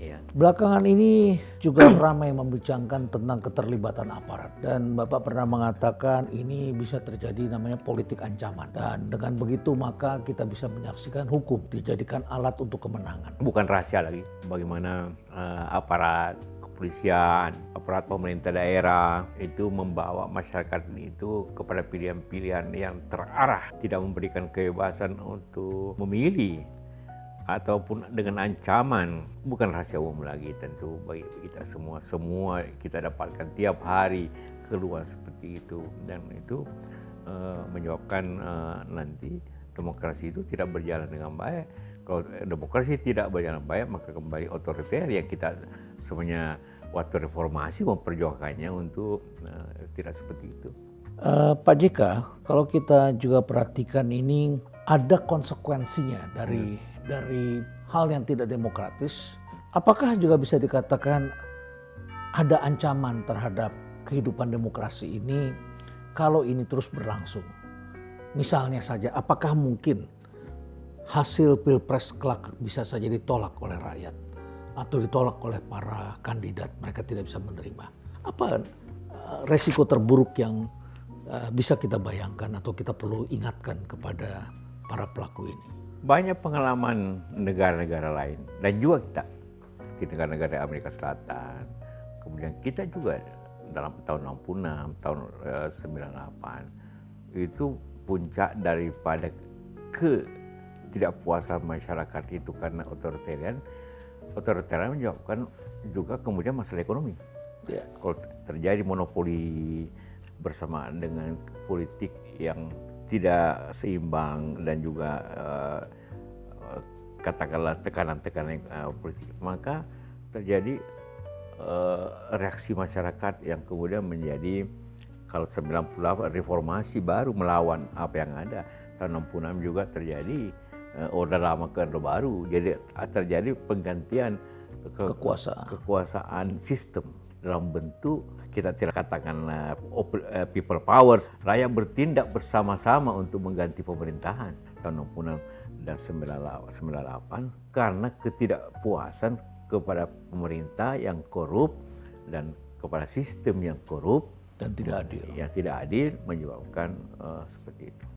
Ya. Belakangan ini juga ramai membicarakan tentang keterlibatan aparat, dan Bapak pernah mengatakan ini bisa terjadi namanya politik ancaman, dan dengan begitu maka kita bisa menyaksikan hukum dijadikan alat untuk kemenangan. Bukan rahasia lagi bagaimana aparat kepolisian, aparat pemerintah daerah itu membawa masyarakat itu kepada pilihan-pilihan yang terarah, tidak memberikan kebebasan untuk memilih ataupun dengan ancaman. Bukan rahasia umum lagi tentu bagi kita semua kita dapatkan tiap hari keluhan seperti itu, dan itu menyebabkan nanti demokrasi itu tidak berjalan dengan baik. Kalau demokrasi tidak berjalan baik, maka kembali otoriter yang kita sebenarnya waktu reformasi memperjuangkannya untuk tidak seperti itu. Pak JK, kalau kita juga perhatikan ini ada konsekuensinya dari hal yang tidak demokratis. Apakah juga bisa dikatakan ada ancaman terhadap kehidupan demokrasi ini kalau ini terus berlangsung? Misalnya saja, apakah mungkin hasil pilpres kelak bisa saja ditolak oleh rakyat atau ditolak oleh para kandidat, mereka tidak bisa menerima? Apa resiko terburuk yang bisa kita bayangkan atau kita perlu ingatkan kepada para pelaku ini? Banyak pengalaman negara-negara lain dan juga kita di negara-negara Amerika Selatan. Kemudian kita juga dalam tahun 66, tahun 98 itu puncak daripada ketidakpuasan masyarakat itu karena otoritarian menyebabkan juga kemudian masalah ekonomi. Ya. Kalau terjadi monopoli bersamaan dengan politik yang tidak seimbang dan juga katakanlah tekanan-tekanan politik, maka terjadi reaksi masyarakat yang kemudian menjadi, kalau 98 reformasi baru melawan apa yang ada, tahun 66 juga terjadi Orde Lama ke Orde Baru, jadi terjadi penggantian kekuasaan sistem dalam bentuk, kita tidak katakan people power, rakyat bertindak bersama-sama untuk mengganti pemerintahan tahun 66 dan 98 karena ketidakpuasan kepada pemerintah yang korup dan kepada sistem yang korup dan tidak adil. Yang tidak adil menyebabkan seperti itu.